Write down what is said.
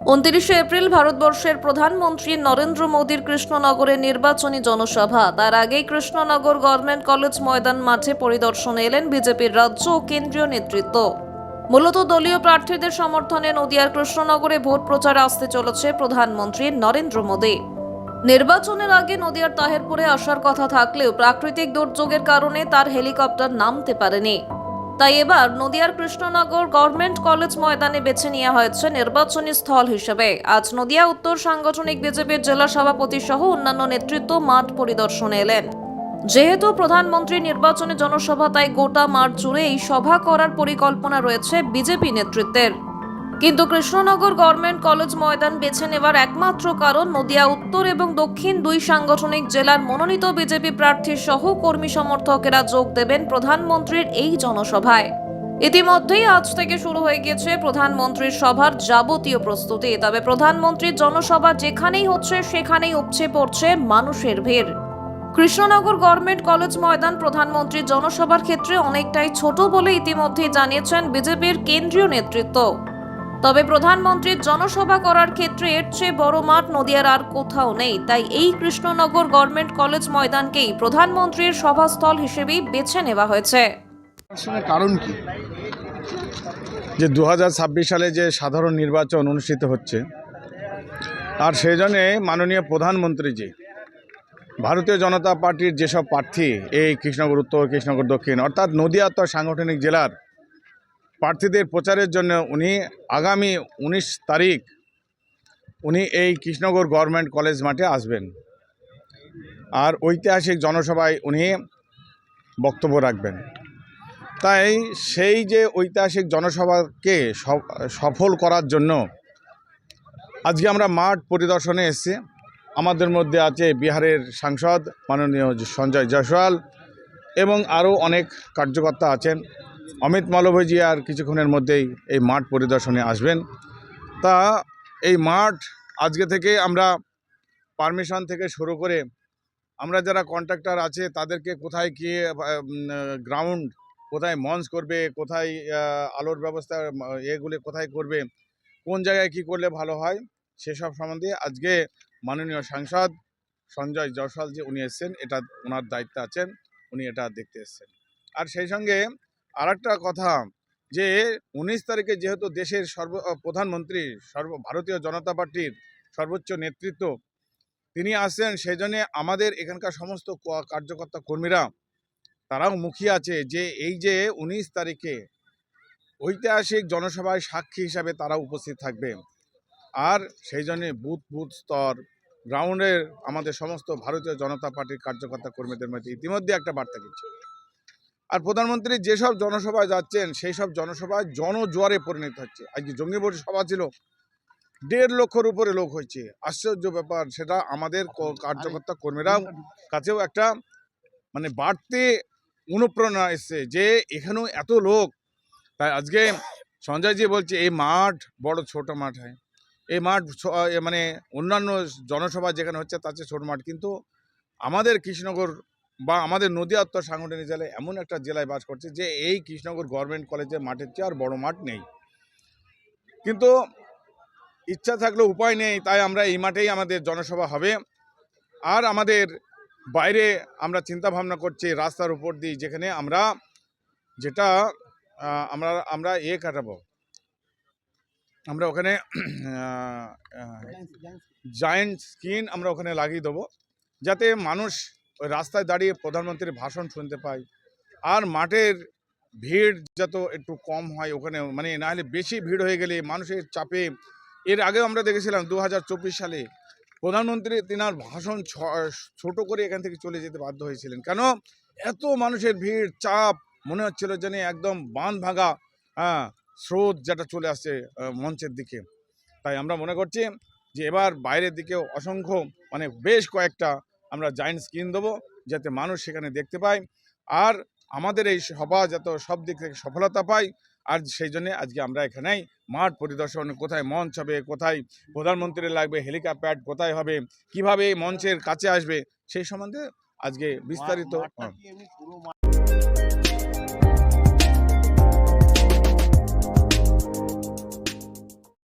29 April ভারতবর্ষের প্রধানমন্ত্রী নরেন্দ্র মোদীর কৃষ্ণনগরে নির্বাচনী জনসভা। তার আগেই কৃষ্ণনগর গভর্নমেন্ট কলেজ ময়দান মাঠে পরিদর্শনে এলেন বিজেপির রাজ্য ও কেন্দ্রীয় নেতৃত্ব। মূলত দলীয় প্রার্থীদের সমর্থনে নদিয়ার কৃষ্ণনগরে ভোট প্রচারে আসতে চলেছে প্রধানমন্ত্রী নরেন্দ্র মোদী। নির্বাচনের আগে নদিয়ার তাহেরপুরে আসার কথা থাকলেও প্রাকৃতিক দুর্যোগের কারণে তার হেলিকপ্টার নামতে পারেনি। তাই এবার নদিয়ার কৃষ্ণনগর গভর্নমেন্ট কলেজ ময়দানে বেছে নেওয়া হয়েছে নির্বাচনী স্থল হিসেবে। আজ নদিয়া উত্তর সাংগঠনিক বিজেপির জেলা সভাপতি সহ অন্যান্য নেতৃত্ব মাঠ পরিদর্শনে এলেন। যেহেতু প্রধানমন্ত্রী নির্বাচনী জনসভা, তাই গোটা মাঠ জুড়ে এই সভা করার পরিকল্পনা রয়েছে বিজেপি নেতৃত্বের। কিন্তু কৃষ্ণনগর গভর্নমেন্ট কলেজ ময়দান বেছে নেওয়ার একমাত্র কারণ নদিয়া উত্তর এবং দক্ষিণ দুই সাংগঠনিক জেলার মনোনীত বিজেপি প্রার্থী সহ কর্মী সমর্থকেরা যোগ দেবেন প্রধানমন্ত্রীর এই জনসভায়। ইতিমধ্যেই আজ থেকে শুরু হয়ে গেছে প্রধানমন্ত্রীর সভার যাবতীয় প্রস্তুতি। তবে প্রধানমন্ত্রীর জনসভা যেখানেই হচ্ছে সেখানেই উপচে পড়ছে মানুষের ভিড়। কৃষ্ণনগর গভর্নমেন্ট কলেজ ময়দান প্রধানমন্ত্রীর জনসভার ক্ষেত্রে অনেকটাই ছোট বলে ইতিমধ্যেই জানিয়েছেন বিজেপির কেন্দ্রীয় নেতৃত্ব। তবে প্রধানমন্ত্রীর জনসভা করার ক্ষেত্রে এর চেয়ে বড় মাঠ নদিয়ার আর কোথাও নেই। তাই এই কৃষ্ণনগর গভর্নমেন্ট কলেজ ময়দানকেই প্রধানমন্ত্রীর সভাস্থল হিসেবেই বেছে নেওয়া হয়েছে। কারণ কি যে 2026 সালে যে সাধারণ নির্বাচন অনুষ্ঠিত হচ্ছে, আর সেই জন্যে মাননীয় প্রধানমন্ত্রীজি ভারতীয় জনতা পার্টির যেসব প্রার্থী এই কৃষ্ণনগর উত্তর, কৃষ্ণনগর দক্ষিণ অর্থাৎ নদিয়া উত্তর সাংগঠনিক জেলার প্রার্থীদের প্রচারের জন্য উনি আগামী 19 তারিখ উনি এই কৃষ্ণনগর গভর্নমেন্ট কলেজ মাঠে আসবেন, আর ঐতিহাসিক জনসভায় উনি বক্তব্য রাখবেন। তাই সেই যে ঐতিহাসিক জনসভাকে সফল করার জন্য আজকে আমরা মাঠ পরিদর্শনে এসেছি। আমাদের মধ্যে আছে বিহারের সাংসদ মাননীয় সঞ্জয় জয়সওয়াল এবং আরও অনেক কার্যকর্তা আছেন। অমিত মালব্যজি আর কিছুক্ষণের মধ্যেই এই মাঠ পরিদর্শনে আসবেন। তা এই মাঠ আজকে থেকে আমরা পারমিশন থেকে শুরু করে আমরা যারা কন্ট্রাক্টর আছে তাদেরকে কোথায় কি গ্রাউন্ড, কোথায় মঞ্চ করবে, কোথায় আলোর ব্যবস্থা এগুলি কোথায় করবে, কোন জায়গায় কি করলে ভালো হয়, সেসব সম্বন্ধে আজকে মাননীয় সাংসদ সঞ্জয় জয়সওয়াল যে উনি এসছেন, এটা ওনার দায়িত্বে আছেন, উনি এটা দেখতে এসছেন। আর সেই সঙ্গে আর একটা কথা যে 19 তারিখে যেহেতু দেশের প্রধানমন্ত্রী ভারতীয় জনতা পার্টির সর্বোচ্চ নেতৃত্ব তিনি আসছেন, সেই জন্যে আমাদের এখানকার সমস্ত কার্যকর্তা কর্মীরা তারাও মুখিয়ে আছে যে এই যে 19 তারিখে ঐতিহাসিক জনসভায় সাক্ষী হিসাবে তারা উপস্থিত থাকবে। আর সেই জন্যে বুথ স্তর গ্রাউন্ডের আমাদের সমস্ত ভারতীয় জনতা পার্টির কার্যকর্তা কর্মীদের মধ্যে ইতিমধ্যে একটা বার্তা দিচ্ছে। আর প্রধানমন্ত্রী যেসব জনসভায় যাচ্ছেন সেই সব জনসভায় জনজোয়ারে পরিণত হচ্ছে। আজকে জঙ্গিপুর সভা ছিল, 1.5 লক্ষর উপরে লোক হয়েছে। আশ্চর্য ব্যাপার, সেটা আমাদের কার্যকর্তা কর্মীরাও কাছেও একটা মানে বাড়তি অনুপ্রেরণা এসছে যে এখানেও এত লোক। তাই আজকে সঞ্জয়জি বলছে এই মাঠ বড় ছোট মাঠ হয়, এই মাঠ মানে অন্যান্য জনসভা যেখানে হচ্ছে তার চেয়ে ছোট মাঠ, কিন্তু আমাদের কৃষ্ণনগর বা আমাদের নদিয়া উত্তর সাংগঠনিক জেলায় এমন একটা জেলায় বাস করছে যে এই কৃষ্ণনগর গভর্নমেন্ট কলেজের মাঠের চেয়ে আর বড় মাঠ নেই। কিন্তু ইচ্ছা থাকলেও উপায় নেই, তাই আমরা এই মাঠেই আমাদের জনসভা হবে। আর আমাদের বাইরে আমরা চিন্তা ভাবনা করছি রাস্তার উপর দিয়ে, যেখানে আমরা যেটা আমরা কাটাবো, আমরা ওখানে জায়েন্ট স্ক্রিন আমরা ওখানে লাগিয়ে দেবো, যাতে মানুষ ওই রাস্তায় দাঁড়িয়ে প্রধানমন্ত্রীর ভাষণ শুনতে পায়। আর মাঠের ভিড় যত একটু কম হয় ওখানে, মানে না হলে বেশি ভিড় হয়ে গেলে মানুষের চাপে, এর আগেও আমরা দেখেছিলাম 2024 সালে প্রধানমন্ত্রী তিনার ভাষণ ছোট করে এখান থেকে চলে যেতে বাধ্য হয়েছিলেন। কেন? এত মানুষের ভিড়, চাপ, মনে হচ্ছিল যেন একদম বাঁধ ভাঙা স্রোত যেটা চলে আসছে মঞ্চের দিকে। তাই আমরা মনে করছি যে এবার বাইরের দিকেও অসংখ্য মানে বেশ কয়েকটা আমরা জায়েন্ট স্ক্রিন দেবো, যাতে মানুষ সেখানে দেখতে পায় আর আমাদের এই সভা যাতে সব দিক থেকে সফলতা পায়। আর সেই জন্যে আজকে আমরা এখানেই মাঠ পরিদর্শন, কোথায় মঞ্চ হবে, কোথায় প্রধানমন্ত্রী লাগবে, হেলিকপ্টার কোথায় হবে, কিভাবে এই মঞ্চের কাছে আসবে, সেই সম্বন্ধে আজকে বিস্তারিত